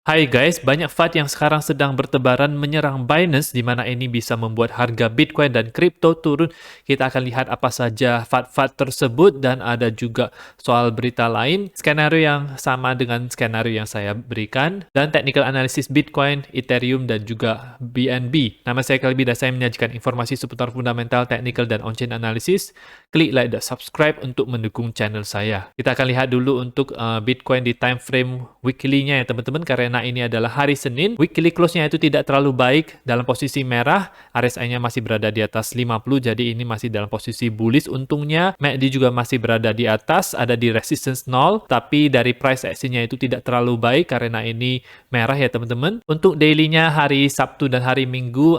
Hai guys, banyak FUD yang sekarang sedang bertebaran menyerang Binance di mana ini bisa membuat harga Bitcoin dan kripto turun. Kita akan lihat apa saja FUD-FUD tersebut dan ada juga soal berita lain, skenario yang sama dengan skenario yang saya berikan, dan technical analysis Bitcoin, Ethereum, dan juga BNB. Nama saya Kalbi dan saya menyajikan informasi seputar fundamental, technical, dan on-chain analysis. Klik like dan subscribe untuk mendukung channel saya. Kita akan lihat dulu untuk Bitcoin di time frame weekly-nya ya teman-teman, karena ini adalah hari Senin. Weekly close-nya itu tidak terlalu baik, dalam posisi merah. RSI-nya masih berada di atas 50, jadi ini masih dalam posisi bullish untungnya. MACD juga masih berada di atas, ada di resistance 0, tapi dari price action-nya itu tidak terlalu baik karena ini merah ya teman-teman. Untuk daily-nya hari Sabtu dan hari Minggu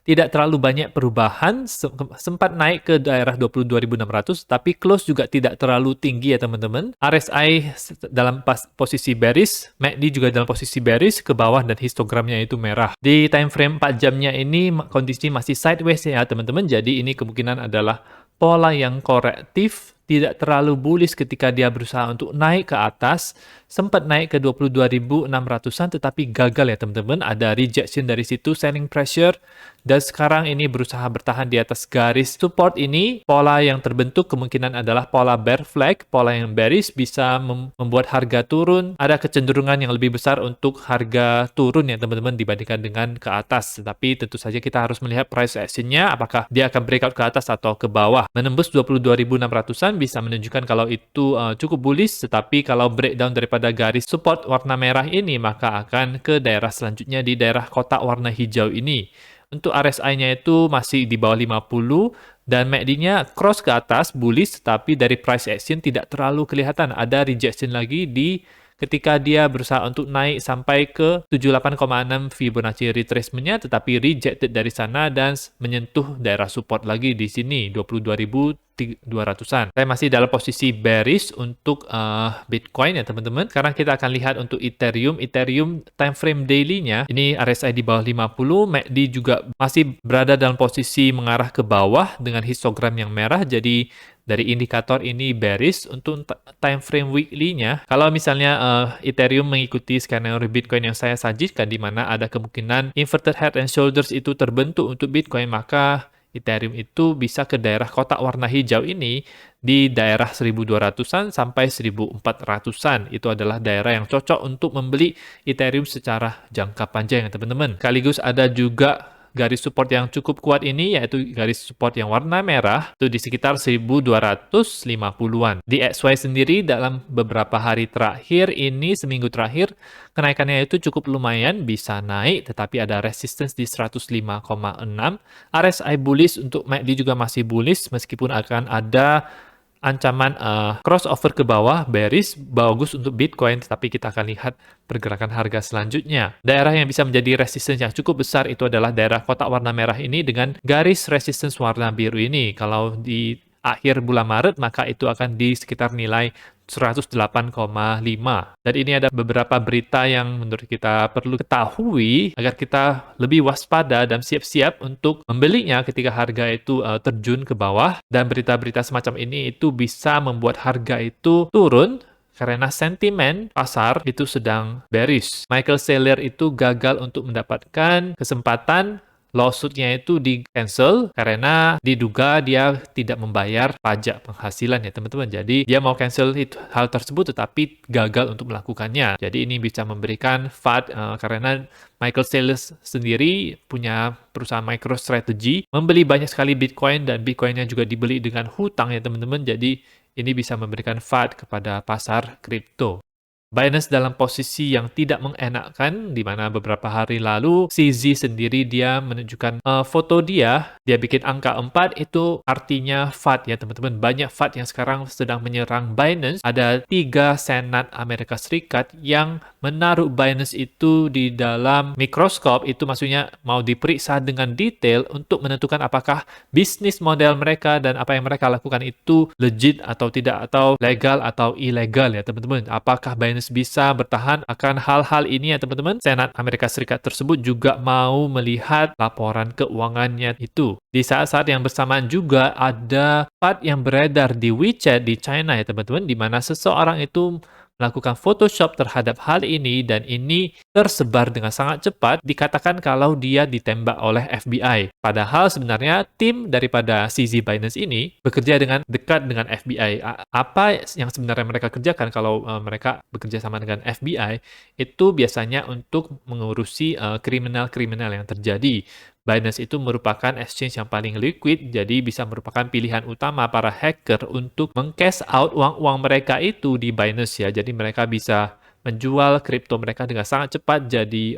tidak terlalu banyak perubahan, sempat naik ke daerah 22.600, tapi close juga tidak terlalu tinggi ya teman-teman. RSI dalam posisi bearish, MACD juga dalam posisi bearish ke bawah dan histogramnya itu merah. Di time frame 4 jamnya ini kondisi masih sideways ya teman-teman, jadi ini kemungkinan adalah pola yang korektif, tidak terlalu bullish ketika dia berusaha untuk naik ke atas, sempat naik ke 22.600-an tetapi gagal ya teman-teman, ada rejection dari situ, selling pressure, dan sekarang ini berusaha bertahan di atas garis support ini. Pola yang terbentuk kemungkinan adalah pola bear flag, pola yang bearish bisa membuat harga turun, ada kecenderungan yang lebih besar untuk harga turun ya teman-teman dibandingkan dengan ke atas, tetapi tentu saja kita harus melihat price action-nya, apakah dia akan breakout ke atas atau ke bawah. Menembus 22.600-an bisa menunjukkan kalau itu cukup bullish, tetapi kalau breakdown daripada garis support warna merah ini maka akan ke daerah selanjutnya di daerah kotak warna hijau ini. Untuk RSI-nya itu masih di bawah 50 dan MACD-nya cross ke atas bullish, tetapi dari price action tidak terlalu kelihatan, ada rejection lagi di ketika dia berusaha untuk naik sampai ke 78,6 Fibonacci retracement-nya, tetapi rejected dari sana dan menyentuh daerah support lagi di sini 22.200-an. Saya masih dalam posisi bearish untuk Bitcoin ya teman-teman. Sekarang kita akan lihat untuk Ethereum. Ethereum time frame daily-nya ini RSI di bawah 50, MACD juga masih berada dalam posisi mengarah ke bawah dengan histogram yang merah, jadi dari indikator ini bearish. Untuk time frame weekly-nya, kalau misalnya Ethereum mengikuti skenario Bitcoin yang saya sajikan di mana ada kemungkinan inverted head and shoulders itu terbentuk untuk Bitcoin, maka Ethereum itu bisa ke daerah kotak warna hijau ini di daerah 1200-an sampai 1400-an. Itu adalah daerah yang cocok untuk membeli Ethereum secara jangka panjang ya teman-teman. Sekaligus ada juga garis support yang cukup kuat ini, yaitu garis support yang warna merah, itu di sekitar 1250-an. Di XY sendiri dalam beberapa hari terakhir ini, seminggu terakhir, kenaikannya itu cukup lumayan, bisa naik, tetapi ada resistance di 105,6. RSI bullish, untuk MACD juga masih bullish, meskipun akan ada ancaman crossover ke bawah, bearish, bagus untuk Bitcoin, tetapi kita akan lihat pergerakan harga selanjutnya. Daerah yang bisa menjadi resistance yang cukup besar itu adalah daerah kotak warna merah ini dengan garis resistance warna biru ini. Kalau di akhir bulan Maret, maka itu akan di sekitar nilai 108,5. Dan ini ada beberapa berita yang menurut kita perlu ketahui agar kita lebih waspada dan siap-siap untuk membelinya ketika harga itu terjun ke bawah. Dan berita-berita semacam ini itu bisa membuat harga itu turun karena sentimen pasar itu sedang bearish. Michael Saylor itu gagal untuk mendapatkan kesempatan, lawsuit-nya itu di-cancel karena diduga dia tidak membayar pajak penghasilan ya teman-teman. Jadi dia mau cancel hal tersebut tetapi gagal untuk melakukannya. Jadi ini bisa memberikan FUD karena Michael Saylor sendiri punya perusahaan MicroStrategy, membeli banyak sekali Bitcoin dan Bitcoin-nya juga dibeli dengan hutang ya teman-teman. Jadi ini bisa memberikan FUD kepada pasar kripto. Binance dalam posisi yang tidak mengenakan, di mana beberapa hari lalu CZ sendiri dia menunjukkan foto dia bikin angka 4, itu artinya FUD ya teman-teman. Banyak FUD yang sekarang sedang menyerang Binance. Ada 3 senat Amerika Serikat yang menaruh Binance itu di dalam mikroskop, itu maksudnya mau diperiksa dengan detail untuk menentukan apakah bisnis model mereka dan apa yang mereka lakukan itu legit atau tidak, atau legal atau ilegal ya teman-teman. Apakah Binance bisa bertahan akan hal-hal ini ya teman-teman. Senat Amerika Serikat tersebut juga mau melihat laporan keuangannya itu. Di saat-saat yang bersamaan juga ada FUD yang beredar di WeChat di China ya teman-teman, di mana seseorang itu melakukan Photoshop terhadap hal ini dan ini tersebar dengan sangat cepat, dikatakan kalau dia ditembak oleh FBI. Padahal sebenarnya tim daripada CZ Binance ini bekerja dengan dekat dengan FBI. Apa yang sebenarnya mereka kerjakan kalau mereka bekerja sama dengan FBI itu biasanya untuk mengurusi kriminal-kriminal yang terjadi. Binance itu merupakan exchange yang paling liquid, jadi bisa merupakan pilihan utama para hacker untuk meng-cash out uang-uang mereka itu di Binance ya. Jadi mereka bisa menjual kripto mereka dengan sangat cepat jadi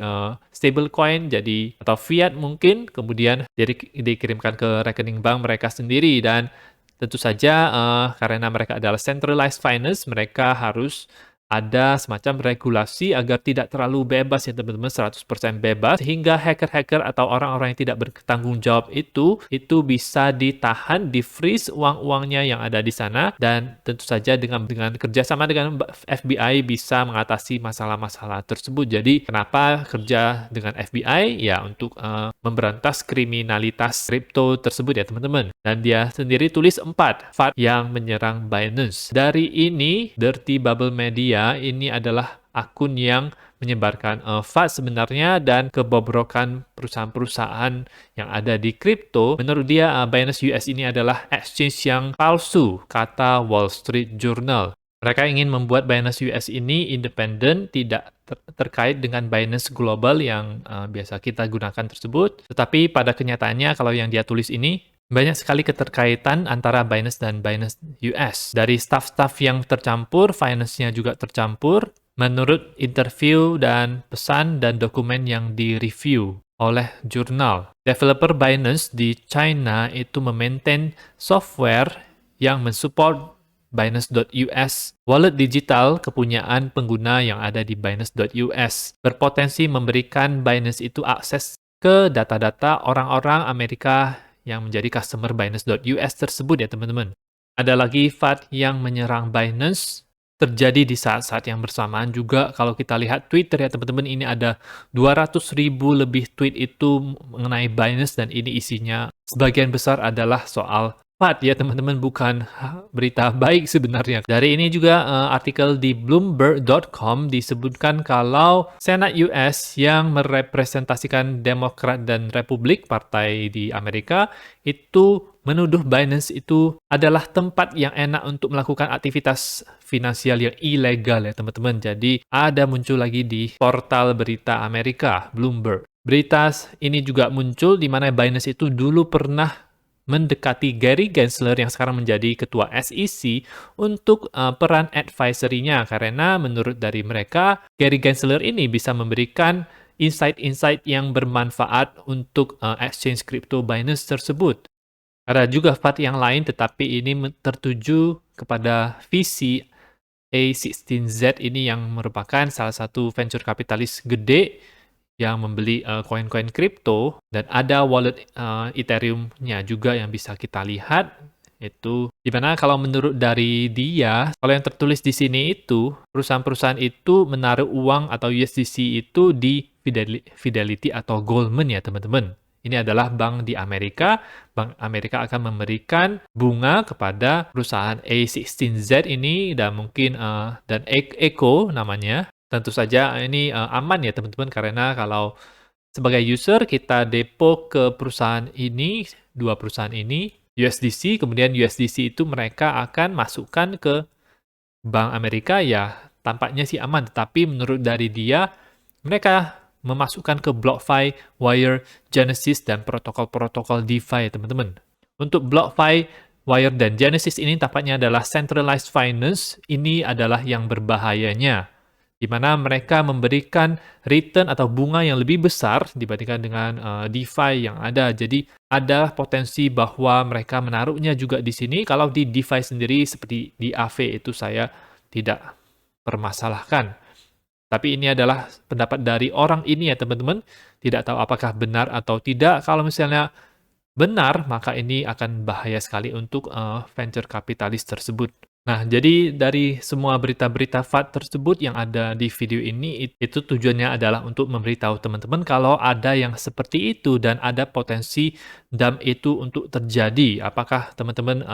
stablecoin, jadi atau fiat mungkin, kemudian jadi dikirimkan ke rekening bank mereka sendiri dan tentu saja karena mereka adalah centralized finance, mereka harus ada semacam regulasi agar tidak terlalu bebas ya teman-teman, 100% bebas, sehingga hacker-hacker atau orang-orang yang tidak bertanggung jawab itu bisa ditahan, di-freeze uang-uangnya yang ada di sana, dan tentu saja dengan kerjasama dengan FBI bisa mengatasi masalah-masalah tersebut. Jadi kenapa kerja dengan FBI? Ya untuk memberantas kriminalitas kripto tersebut ya teman-teman. Dan dia sendiri tulis 4 FAT yang menyerang Binance. Dari ini, Dirty Bubble Media ini adalah akun yang menyebarkan FAT sebenarnya dan kebobrokan perusahaan-perusahaan yang ada di kripto. Menurut dia, Binance US ini adalah exchange yang palsu, kata Wall Street Journal. Mereka ingin membuat Binance US ini independen, tidak terkait dengan Binance Global yang biasa kita gunakan tersebut. Tetapi pada kenyataannya, kalau yang dia tulis ini, banyak sekali keterkaitan antara Binance dan Binance US. Dari staff-staff yang tercampur, finance-nya juga tercampur, menurut interview dan pesan dan dokumen yang direview oleh jurnal. Developer Binance di China itu memaintain software yang mensupport Binance.us, wallet digital kepunyaan pengguna yang ada di Binance.us, berpotensi memberikan Binance itu akses ke data-data orang-orang Amerika yang menjadi customer Binance.us tersebut ya teman-teman. Ada lagi FAT yang menyerang Binance, terjadi di saat-saat yang bersamaan juga. Kalau kita lihat Twitter ya teman-teman, ini ada 200.000 lebih tweet itu mengenai Binance dan ini isinya sebagian besar adalah soal FAT ya teman-teman, bukan berita baik sebenarnya. Dari ini juga artikel di Bloomberg.com disebutkan kalau Senat US yang merepresentasikan Demokrat dan Republik partai di Amerika itu menuduh Binance itu adalah tempat yang enak untuk melakukan aktivitas finansial yang ilegal ya teman-teman. Jadi ada muncul lagi di portal berita Amerika, Bloomberg. Berita ini juga muncul di mana Binance itu dulu pernah mendekati Gary Gensler yang sekarang menjadi ketua SEC untuk peran advisory-nya karena menurut dari mereka Gary Gensler ini bisa memberikan insight-insight yang bermanfaat untuk exchange crypto Binance tersebut. Ada juga FAT yang lain tetapi ini tertuju kepada visi A16Z ini yang merupakan salah satu venture kapitalis gede yang membeli koin-koin kripto dan ada wallet Ethereum-nya juga yang bisa kita lihat itu dimana kalau menurut dari dia kalau yang tertulis di sini itu perusahaan-perusahaan itu menaruh uang atau USDC itu di Fidelity atau Goldman ya teman-teman. Ini adalah bank di Amerika. Bank Amerika akan memberikan bunga kepada perusahaan A16Z ini dan mungkin dan Echo namanya. Tentu saja ini aman ya teman-teman karena kalau sebagai user kita depo ke perusahaan ini, dua perusahaan ini, USDC, kemudian USDC itu mereka akan masukkan ke Bank Amerika ya tampaknya sih aman, tetapi menurut dari dia mereka memasukkan ke BlockFi, Wire, Genesis, dan protokol-protokol DeFi ya teman-teman. Untuk BlockFi, Wire, dan Genesis ini tampaknya adalah centralized finance, ini adalah yang berbahayanya, di mana mereka memberikan return atau bunga yang lebih besar dibandingkan dengan DeFi yang ada. Jadi ada potensi bahwa mereka menaruhnya juga di sini. Kalau di DeFi sendiri seperti di AV itu saya tidak permasalahkan. Tapi ini adalah pendapat dari orang ini ya teman-teman. Tidak tahu apakah benar atau tidak. Kalau misalnya benar, maka ini akan bahaya sekali untuk venture kapitalis tersebut. Nah, jadi dari semua berita-berita FUD tersebut yang ada di video ini, itu tujuannya adalah untuk memberitahu teman-teman kalau ada yang seperti itu dan ada potensi dump itu untuk terjadi. Apakah teman-teman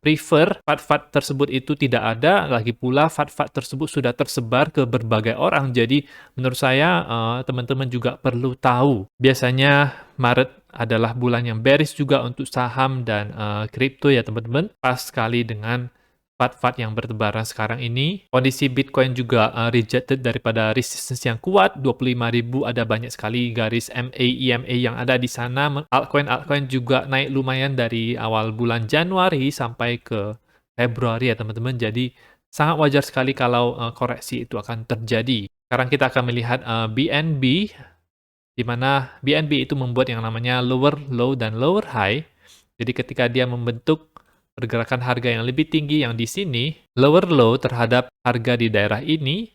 prefer FUD-FUD tersebut itu tidak ada? Lagi pula FUD-FUD tersebut sudah tersebar ke berbagai orang. Jadi menurut saya teman-teman juga perlu tahu. Biasanya Maret adalah bulan yang bearish juga untuk saham dan kripto ya teman-teman. Pas sekali dengan FUD-FUD yang bertebaran sekarang ini. Kondisi Bitcoin juga rejected daripada resistance yang kuat, 25.000 ada banyak sekali garis MA, EMA yang ada di sana. Altcoin juga naik lumayan dari awal bulan Januari sampai ke Februari ya teman-teman. Jadi sangat wajar sekali kalau koreksi itu akan terjadi. Sekarang kita akan melihat BNB, di mana BNB itu membuat yang namanya lower low dan lower high. Jadi ketika dia membentuk pergerakan harga yang lebih tinggi yang di sini, lower low terhadap harga di daerah ini,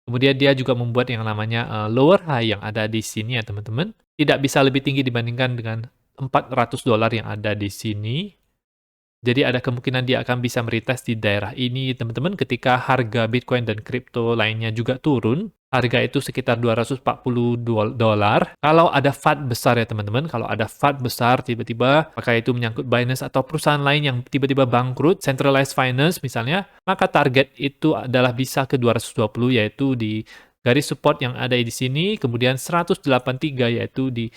kemudian dia juga membuat yang namanya lower high yang ada di sini ya teman-teman. Tidak bisa lebih tinggi dibandingkan dengan $400 yang ada di sini. Jadi ada kemungkinan dia akan bisa meretest di daerah ini teman-teman ketika harga Bitcoin dan kripto lainnya juga turun. Harga itu sekitar $240. Kalau ada FUD besar ya teman-teman, kalau ada FUD besar tiba-tiba, apakah itu menyangkut Binance atau perusahaan lain yang tiba-tiba bangkrut, centralized finance misalnya, maka target itu adalah bisa ke 220 yaitu di garis support yang ada di sini, kemudian 183 yaitu di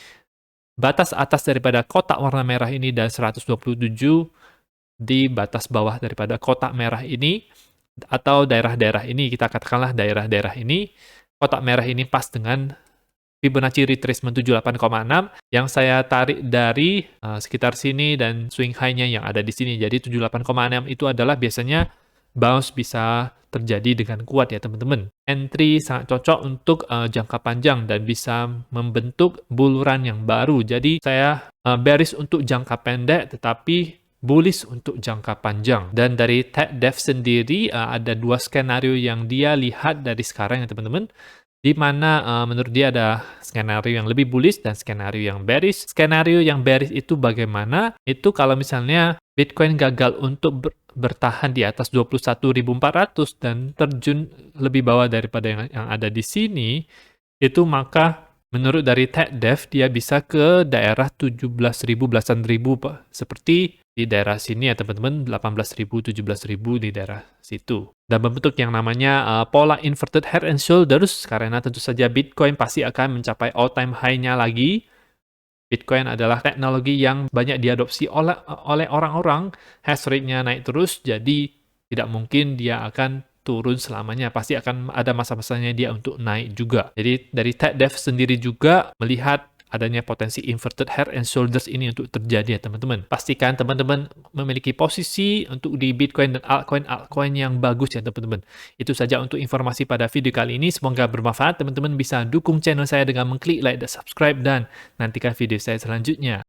batas atas daripada kotak warna merah ini dan 127 di batas bawah daripada kotak merah ini atau daerah-daerah ini, kita katakanlah daerah-daerah ini. Kotak merah ini pas dengan Fibonacci retracement 78,6 yang saya tarik dari sekitar sini dan swing high-nya yang ada di sini. Jadi 78,6 itu adalah biasanya bounce bisa terjadi dengan kuat ya teman-teman. Entry sangat cocok untuk jangka panjang dan bisa membentuk bull run yang baru. Jadi saya bearish untuk jangka pendek tetapi bullish untuk jangka panjang. Dan dari Ted Dev sendiri ada dua skenario yang dia lihat dari sekarang ya teman-teman, di mana menurut dia ada skenario yang lebih bullish dan skenario yang bearish. Skenario yang bearish itu bagaimana? Itu kalau misalnya Bitcoin gagal untuk bertahan di atas 21.400 dan terjun lebih bawah daripada yang ada di sini, itu maka menurut dari Ted Dev dia bisa ke daerah 17.000 belasan ribu Pak. Seperti di daerah sini ya teman-teman, 18.000, 17.000 di daerah situ. Dan membentuk yang namanya pola inverted head and shoulders, karena tentu saja Bitcoin pasti akan mencapai all-time high-nya lagi. Bitcoin adalah teknologi yang banyak diadopsi oleh orang-orang, hash rate-nya naik terus, jadi tidak mungkin dia akan turun selamanya, pasti akan ada masa-masanya dia untuk naik juga. Jadi dari Ted Dev sendiri juga melihat adanya potensi inverted head and shoulders ini untuk terjadi ya teman-teman. Pastikan teman-teman memiliki posisi untuk di Bitcoin dan altcoin yang bagus ya teman-teman. Itu saja untuk informasi pada video kali ini. Semoga bermanfaat. Teman-teman bisa dukung channel saya dengan mengklik like dan subscribe dan nantikan video saya selanjutnya.